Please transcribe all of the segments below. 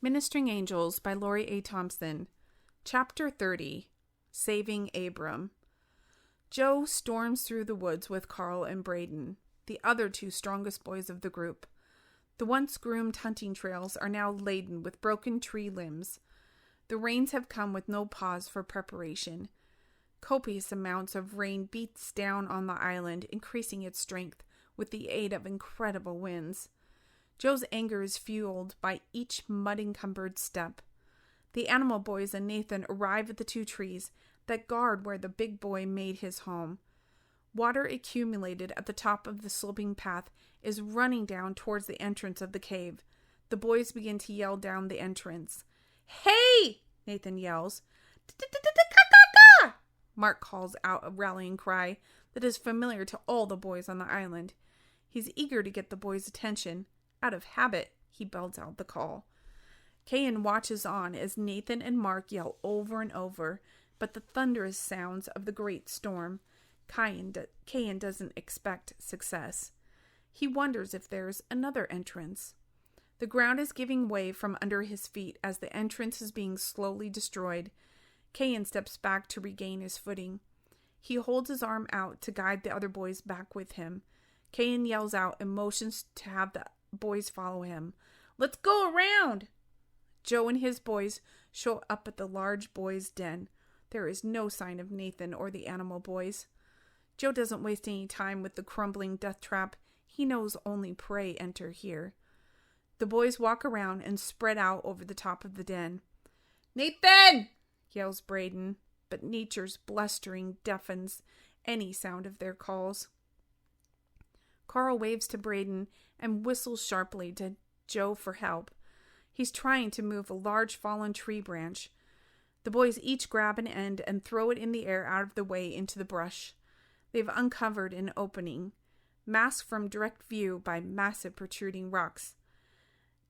Ministering Angels by Lori A. Thompson. Chapter 30. Saving Abram. Joe storms through the woods with Carl and Braden, the other two strongest boys of the group. The once groomed hunting trails are now laden with broken tree limbs. The rains have come with no pause for preparation. Copious amounts of rain beats down on the island, increasing its strength with the aid of incredible winds. Joe's anger is fueled by each mud-encumbered step. The animal boys and Nathan arrive at the two trees that guard where the big boy made his home. Water accumulated at the top of the sloping path is running down towards the entrance of the cave. The boys begin to yell down the entrance. "Hey!" Nathan yells. "Ka-ka-ka!" Mark calls out a rallying cry that is familiar to all the boys on the island. He's eager to get the boys' attention. Out of habit, he belts out the call. Cain watches on as Nathan and Mark yell over and over, but the thunderous sounds of the great storm. Cain doesn't expect success. He wonders if there's another entrance. The ground is giving way from under his feet as the entrance is being slowly destroyed. Cain steps back to regain his footing. He holds his arm out to guide the other boys back with him. Cain yells out and motions to have the boys follow him. "Let's go around!" Joe and his boys show up at the large boys' den. There is no sign of Nathan or the animal boys. Joe doesn't waste any time with the crumbling death trap. He knows only prey enter here. The boys walk around and spread out over the top of the den. "Nathan!" yells Braden, but nature's blustering deafens any sound of their calls. Carl waves to Braden and whistles sharply to Joe for help. He's trying to move a large fallen tree branch. The boys each grab an end and throw it in the air out of the way into the brush. They've uncovered an opening, masked from direct view by massive protruding rocks.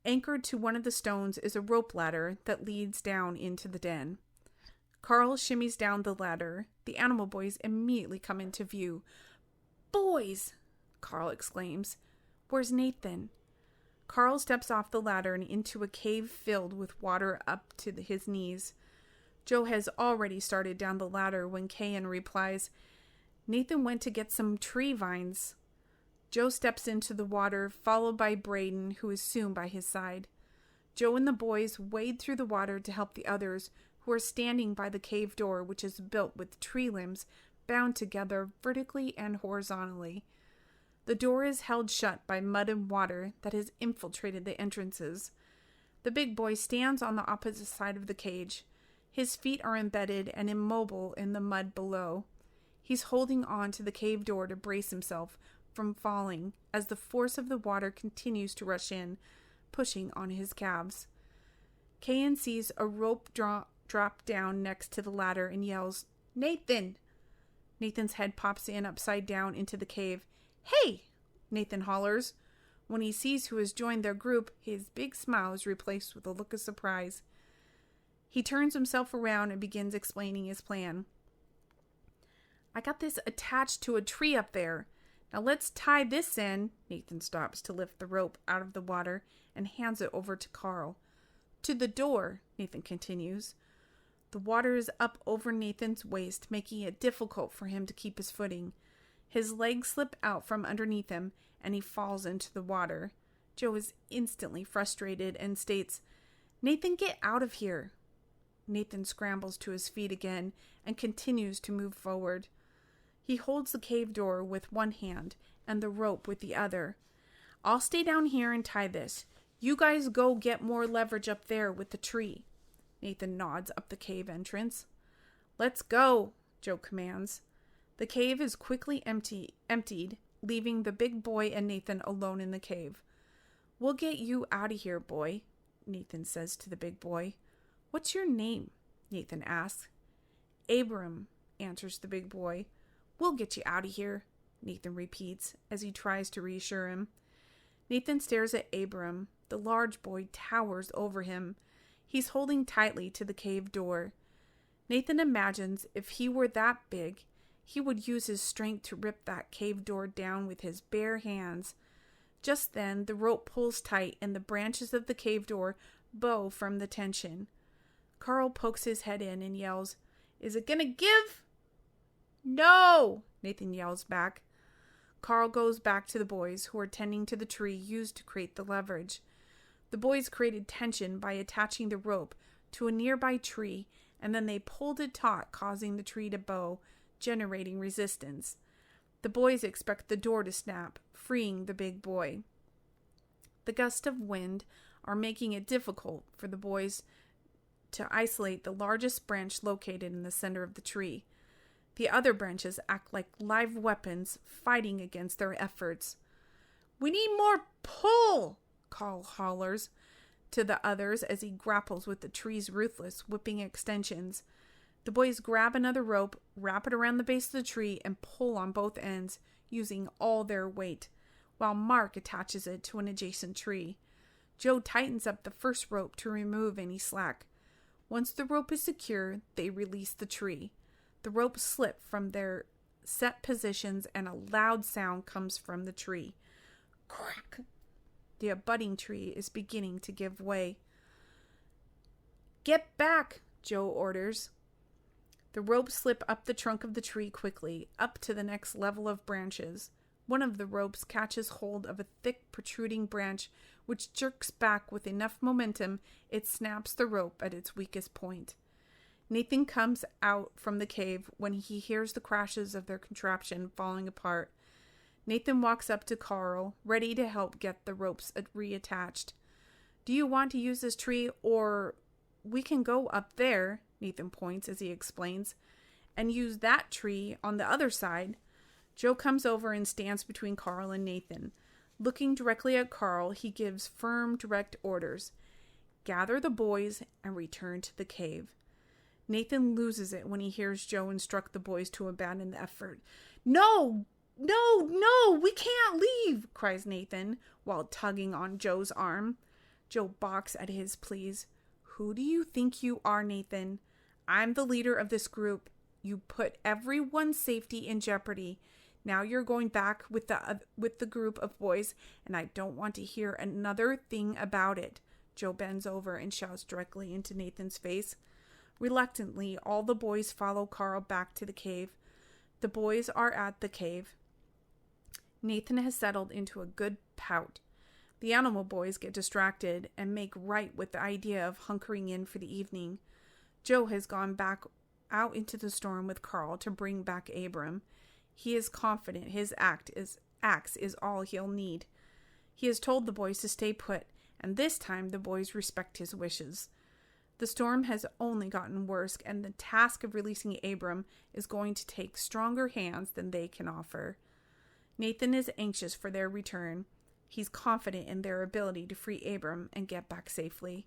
Anchored to one of the stones is a rope ladder that leads down into the den. Carl shimmies down the ladder. The animal boys immediately come into view. "Boys!" Carl exclaims. "Where's Nathan?" Carl steps off the ladder and into a cave filled with water up to his knees. Joe has already started down the ladder when Cain replies, "Nathan went to get some tree vines." Joe steps into the water, followed by Braden, who is soon by his side. Joe and the boys wade through the water to help the others, who are standing by the cave door, which is built with tree limbs bound together vertically and horizontally. The door is held shut by mud and water that has infiltrated the entrances. The big boy stands on the opposite side of the cage. His feet are embedded and immobile in the mud below. He's holding on to the cave door to brace himself from falling as the force of the water continues to rush in, pushing on his calves. Cain sees a rope drop down next to the ladder and yells, "Nathan!" Nathan's head pops in upside down into the cave. "Hey!" Nathan hollers. When he sees who has joined their group, his big smile is replaced with a look of surprise. He turns himself around and begins explaining his plan. "I got this attached to a tree up there. Now let's tie this in." Nathan stops to lift the rope out of the water and hands it over to Carl. "To the door," Nathan continues. The water is up over Nathan's waist, making it difficult for him to keep his footing. His legs slip out from underneath him, and he falls into the water. Joe is instantly frustrated and states, "Nathan, get out of here." Nathan scrambles to his feet again and continues to move forward. He holds the cave door with one hand and the rope with the other. "I'll stay down here and tie this. You guys go get more leverage up there with the tree." Nathan nods up the cave entrance. "Let's go," Joe commands. The cave is quickly emptied, leaving the big boy and Nathan alone in the cave. "We'll get you out of here, boy," Nathan says to the big boy. "What's your name?" Nathan asks. "Abram," answers the big boy. "We'll get you out of here," Nathan repeats as he tries to reassure him. Nathan stares at Abram. The large boy towers over him. He's holding tightly to the cave door. Nathan imagines if he were that big, he would use his strength to rip that cave door down with his bare hands. Just then, the rope pulls tight and the branches of the cave door bow from the tension. Carl pokes his head in and yells, "Is it gonna give?" "No!" Nathan yells back. Carl goes back to the boys, who are tending to the tree used to create the leverage. The boys created tension by attaching the rope to a nearby tree, and then they pulled it taut, causing the tree to bow, generating resistance. The boys expect the door to snap, freeing the big boy. The gusts of wind are making it difficult for the boys to isolate the largest branch located in the center of the tree. The other branches act like live weapons, fighting against their efforts. "We need more pull!" Carl hollers to the others as he grapples with the tree's ruthless, whipping extensions. The boys grab another rope, wrap it around the base of the tree, and pull on both ends, using all their weight, while Mark attaches it to an adjacent tree. Joe tightens up the first rope to remove any slack. Once the rope is secure, they release the tree. The ropes slip from their set positions and a loud sound comes from the tree. Crack! The abutting tree is beginning to give way. "Get back!" Joe orders. The ropes slip up the trunk of the tree quickly, up to the next level of branches. One of the ropes catches hold of a thick protruding branch, which jerks back with enough momentum it snaps the rope at its weakest point. Nathan comes out from the cave when he hears the crashes of their contraption falling apart. Nathan walks up to Carl, ready to help get the ropes reattached. "Do you want to use this tree, or we can go up there," Nathan points as he explains, "and use that tree on the other side." Joe comes over and stands between Carl and Nathan. Looking directly at Carl, he gives firm, direct orders. "Gather the boys and return to the cave." Nathan loses it when he hears Joe instruct the boys to abandon the effort. "No! No! We can't leave!" cries Nathan, while tugging on Joe's arm. Joe balks at his pleas. "Who do you think you are, Nathan? I'm the leader of this group. You put everyone's safety in jeopardy. Now you're going back with the group of boys, and I don't want to hear another thing about it." Joe bends over and shouts directly into Nathan's face. Reluctantly, all the boys follow Carl back to the cave. The boys are at the cave. Nathan has settled into a good pout. The animal boys get distracted and make right with the idea of hunkering in for the evening. Joe has gone back out into the storm with Carl to bring back Abram. He is confident his axe is all he'll need. He has told the boys to stay put, and this time the boys respect his wishes. The storm has only gotten worse, and the task of releasing Abram is going to take stronger hands than they can offer. Nathan is anxious for their return. He's confident in their ability to free Abram and get back safely.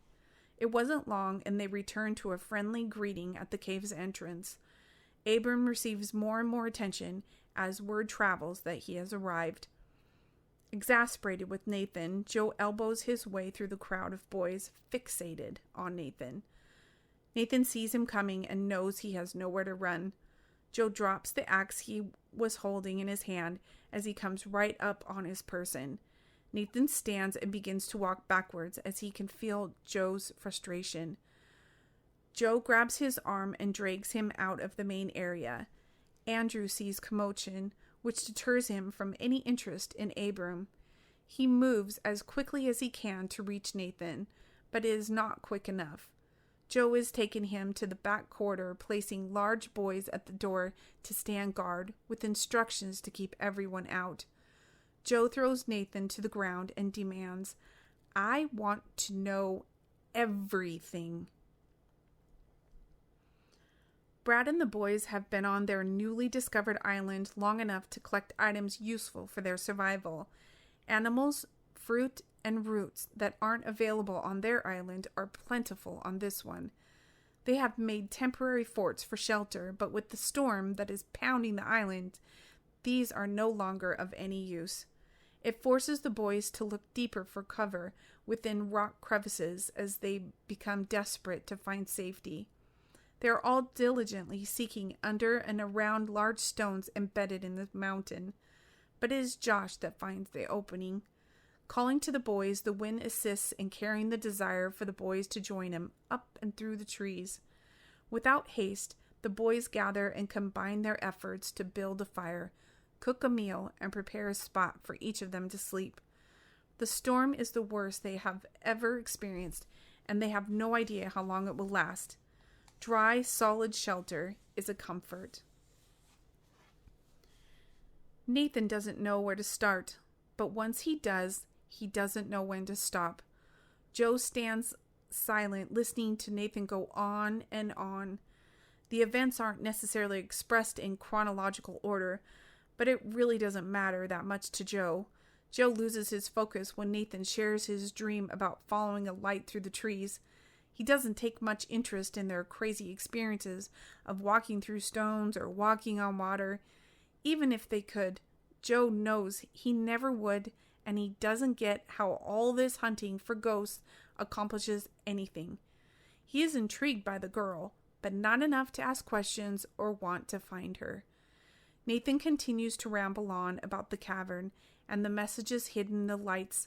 It wasn't long, and they returned to a friendly greeting at the cave's entrance. Abram receives more and more attention as word travels that he has arrived. Exasperated with Nathan, Joe elbows his way through the crowd of boys fixated on Nathan. Nathan sees him coming and knows he has nowhere to run. Joe drops the axe he was holding in his hand as he comes right up on his person. Nathan stands and begins to walk backwards as he can feel Joe's frustration. Joe grabs his arm and drags him out of the main area. Andrew sees commotion, which deters him from any interest in Abram. He moves as quickly as he can to reach Nathan, but it is not quick enough. Joe is taking him to the back corridor, placing large boys at the door to stand guard, with instructions to keep everyone out. Joe throws Nathan to the ground and demands, "I want to know everything." Brad and the boys have been on their newly discovered island long enough to collect items useful for their survival. Animals, fruit, and roots that aren't available on their island are plentiful on this one. They have made temporary forts for shelter, but with the storm that is pounding the island, these are no longer of any use. It forces the boys to look deeper for cover within rock crevices as they become desperate to find safety. They are all diligently seeking under and around large stones embedded in the mountain, but it is Josh that finds the opening. Calling to the boys, the wind assists in carrying the desire for the boys to join him up and through the trees. Without haste, the boys gather and combine their efforts to build a fire, cook a meal, and prepare a spot for each of them to sleep. The storm is the worst they have ever experienced, and they have no idea how long it will last. Dry, solid shelter is a comfort. Nathan doesn't know where to start, but once he does, he doesn't know when to stop. Joe stands silent, listening to Nathan go on and on. The events aren't necessarily expressed in chronological order, but it really doesn't matter that much to Joe. Joe loses his focus when Nathan shares his dream about following a light through the trees. He doesn't take much interest in their crazy experiences of walking through stones or walking on water. Even if they could, Joe knows he never would, and he doesn't get how all this hunting for ghosts accomplishes anything. He is intrigued by the girl, but not enough to ask questions or want to find her. Nathan continues to ramble on about the cavern and the messages hidden in the lights,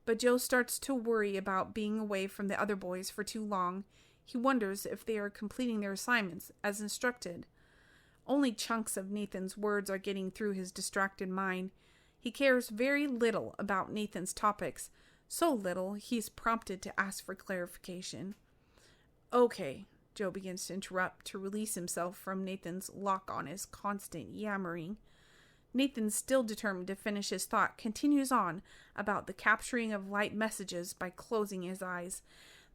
but Joe starts to worry about being away from the other boys for too long. He wonders if they are completing their assignments as instructed. Only chunks of Nathan's words are getting through his distracted mind. He cares very little about Nathan's topics, so little he's prompted to ask for clarification. Okay, Joe begins to interrupt to release himself from Nathan's lock on his constant yammering. Nathan, still determined to finish his thought, continues on about the capturing of light messages by closing his eyes.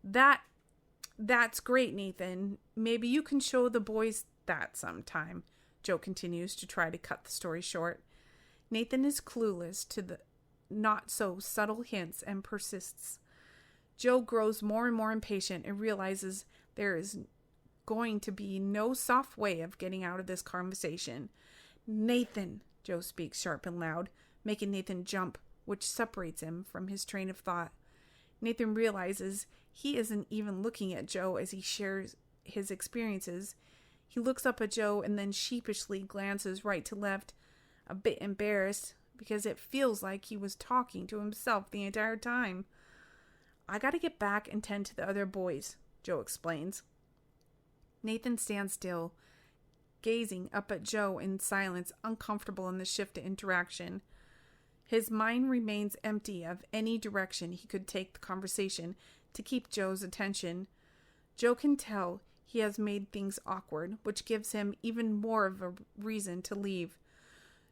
That's great, Nathan. Maybe you can show the boys that sometime, Joe continues to try to cut the story short. Nathan is clueless to the not so subtle hints and persists. Joe grows more and more impatient and realizes there is going to be no soft way of getting out of this conversation. Nathan, Joe speaks sharp and loud, making Nathan jump, which separates him from his train of thought. Nathan realizes he isn't even looking at Joe as he shares his experiences. He looks up at Joe and then sheepishly glances right to left, a bit embarrassed because it feels like he was talking to himself the entire time. I gotta get back and tend to the other boys, Joe explains. Nathan stands still, gazing up at Joe in silence, uncomfortable in the shift to interaction. His mind remains empty of any direction he could take the conversation to keep Joe's attention. Joe can tell he has made things awkward, which gives him even more of a reason to leave.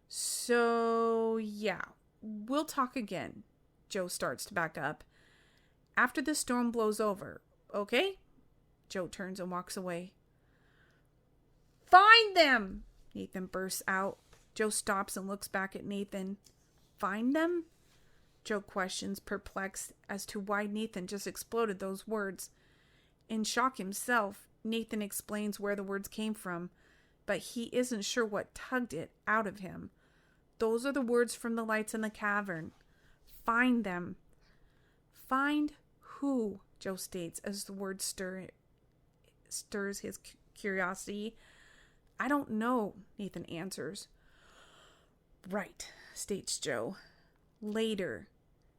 So, yeah, we'll talk again. Joe starts to back up. After the storm blows over, okay? Joe turns and walks away. Find them! Nathan bursts out. Joe stops and looks back at Nathan. Find them? Joe questions, perplexed as to why Nathan just exploded those words. In shock himself, Nathan explains where the words came from, but he isn't sure what tugged it out of him. Those are the words from the lights in the cavern. Find them. Find who? Joe states as the word stirs his curiosity. I don't know, Nathan answers. Right, states Joe. Later.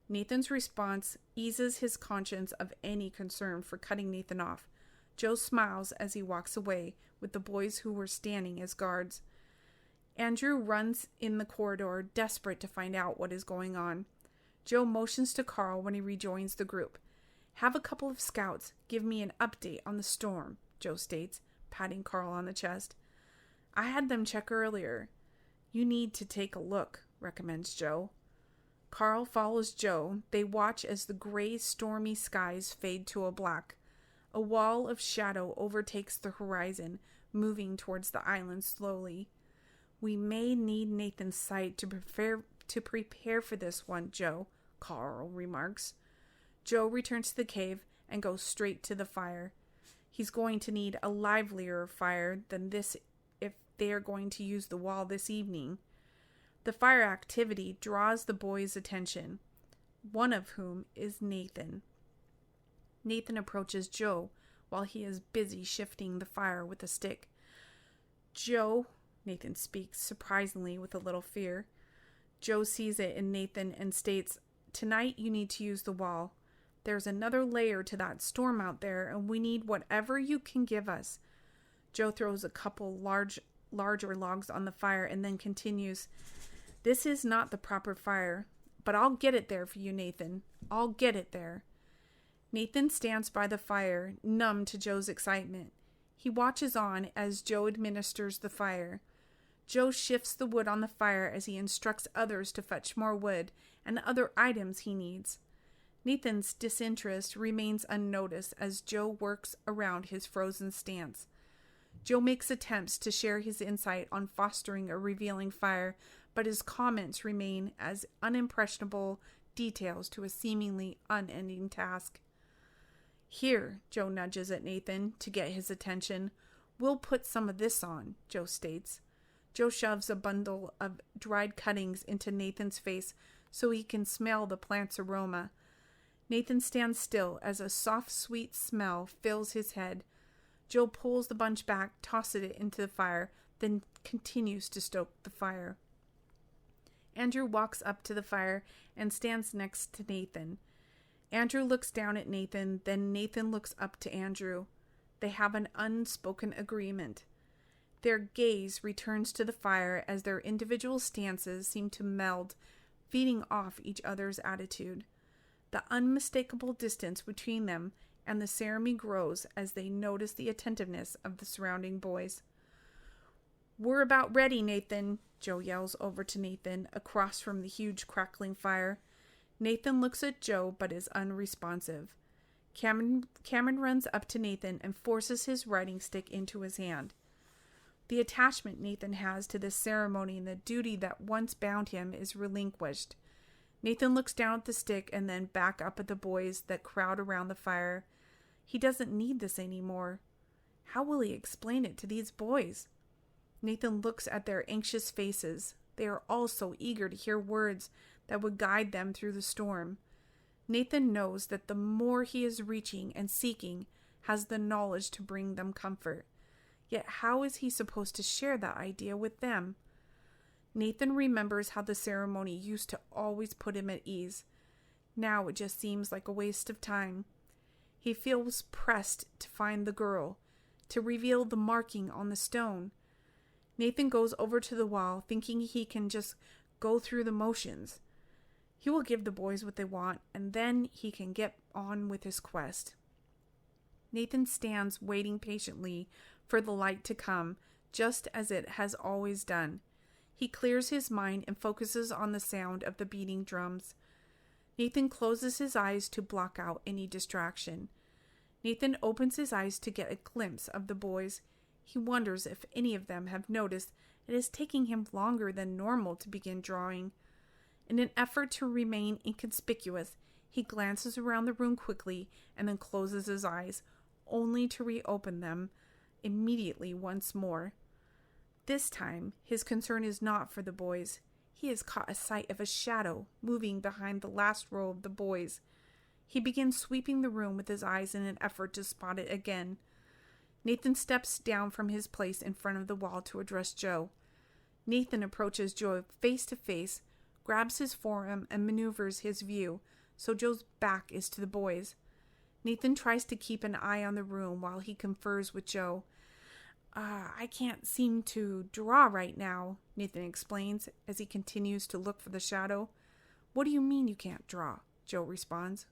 Nathan's response eases his conscience of any concern for cutting Nathan off. Joe smiles as he walks away with the boys who were standing as guards. Andrew runs in the corridor, desperate to find out what is going on. Joe motions to Carl when he rejoins the group. Have a couple of scouts give me an update on the storm, Joe states, patting Carl on the chest. I had them check earlier. You need to take a look, recommends Joe. Carl follows Joe. They watch as the gray, stormy skies fade to a black. A wall of shadow overtakes the horizon, moving towards the island slowly. We may need Nathan's sight to prepare for this one, Joe, Carl remarks. Joe returns to the cave and goes straight to the fire. He's going to need a livelier fire than this if they are going to use the wall this evening. The fire activity draws the boys' attention, one of whom is Nathan. Nathan approaches Joe while he is busy shifting the fire with a stick. Joe, Nathan speaks, surprisingly with a little fear. Joe sees it in Nathan and states, tonight you need to use the wall. There's another layer to that storm out there, and we need whatever you can give us. Joe throws a couple larger logs on the fire and then continues, "This is not the proper fire, but I'll get it there for you, Nathan. I'll get it there." Nathan stands by the fire, numb to Joe's excitement. He watches on as Joe administers the fire. Joe shifts the wood on the fire as he instructs others to fetch more wood and other items he needs. Nathan's disinterest remains unnoticed as Joe works around his frozen stance. Joe makes attempts to share his insight on fostering a revealing fire, but his comments remain as unimpressionable details to a seemingly unending task. "Here," Joe nudges at Nathan to get his attention. "We'll put some of this on," Joe states. Joe shoves a bundle of dried cuttings into Nathan's face so he can smell the plant's aroma. Nathan stands still as a soft, sweet smell fills his head. Joe pulls the bunch back, tosses it into the fire, then continues to stoke the fire. Andrew walks up to the fire and stands next to Nathan. Andrew looks down at Nathan, then Nathan looks up to Andrew. They have an unspoken agreement. Their gaze returns to the fire as their individual stances seem to meld, feeding off each other's attitude. The unmistakable distance between them and the ceremony grows as they notice the attentiveness of the surrounding boys. "We're about ready, Nathan," Joe yells over to Nathan across from the huge crackling fire. Nathan looks at Joe but is unresponsive. Cameron runs up to Nathan and forces his writing stick into his hand. The attachment Nathan has to this ceremony and the duty that once bound him is relinquished. Nathan looks down at the stick and then back up at the boys that crowd around the fire. He doesn't need this anymore. How will he explain it to these boys? Nathan looks at their anxious faces. They are all so eager to hear words that would guide them through the storm. Nathan knows that the more he is reaching and seeking has the knowledge to bring them comfort. Yet how is he supposed to share that idea with them? Nathan remembers how the ceremony used to always put him at ease. Now it just seems like a waste of time. He feels pressed to find the girl, to reveal the marking on the stone. Nathan goes over to the wall, thinking he can just go through the motions. He will give the boys what they want, and then he can get on with his quest. Nathan stands waiting patiently for the light to come, just as it has always done. He clears his mind and focuses on the sound of the beating drums. Nathan closes his eyes to block out any distraction. Nathan opens his eyes to get a glimpse of the boys. He wonders if any of them have noticed it is taking him longer than normal to begin drawing. In an effort to remain inconspicuous, he glances around the room quickly and then closes his eyes, only to reopen them immediately once more. This time, his concern is not for the boys. He has caught a sight of a shadow moving behind the last row of the boys. He begins sweeping the room with his eyes in an effort to spot it again. Nathan steps down from his place in front of the wall to address Joe. Nathan approaches Joe face to face, grabs his forearm, and maneuvers his view, so Joe's back is to the boys. Nathan tries to keep an eye on the room while he confers with Joe. I can't seem to draw right now," Nathan explains as he continues to look for the shadow. "What do you mean you can't draw?" Joe responds.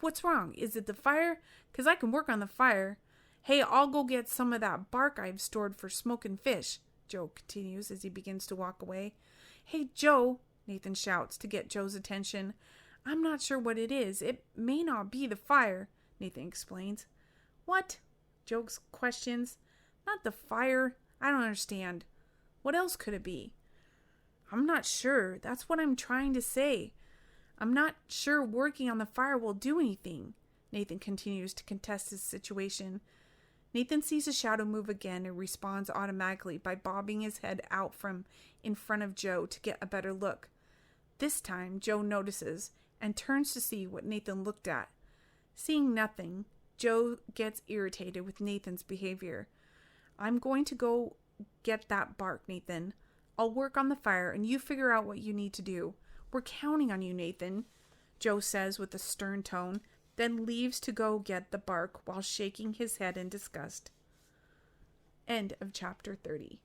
"What's wrong? Is it the fire? 'Cause I can work on the fire. Hey, I'll go get some of that bark I've stored for smoking fish," Joe continues as he begins to walk away. "Hey, Joe," Nathan shouts to get Joe's attention. "I'm not sure what it is. It may not be the fire," Nathan explains. "What?" Joe questions. "Not the fire. I don't understand. What else could it be?" "I'm not sure. That's what I'm trying to say. I'm not sure working on the fire will do anything." Nathan continues to contest his situation. Nathan sees a shadow move again and responds automatically by bobbing his head out from in front of Joe to get a better look. This time, Joe notices and turns to see what Nathan looked at. Seeing nothing, Joe gets irritated with Nathan's behavior. "I'm going to go get that bark, Nathan. I'll work on the fire and you figure out what you need to do. We're counting on you, Nathan." Joe says with a stern tone, then leaves to go get the bark while shaking his head in disgust. End of chapter 30.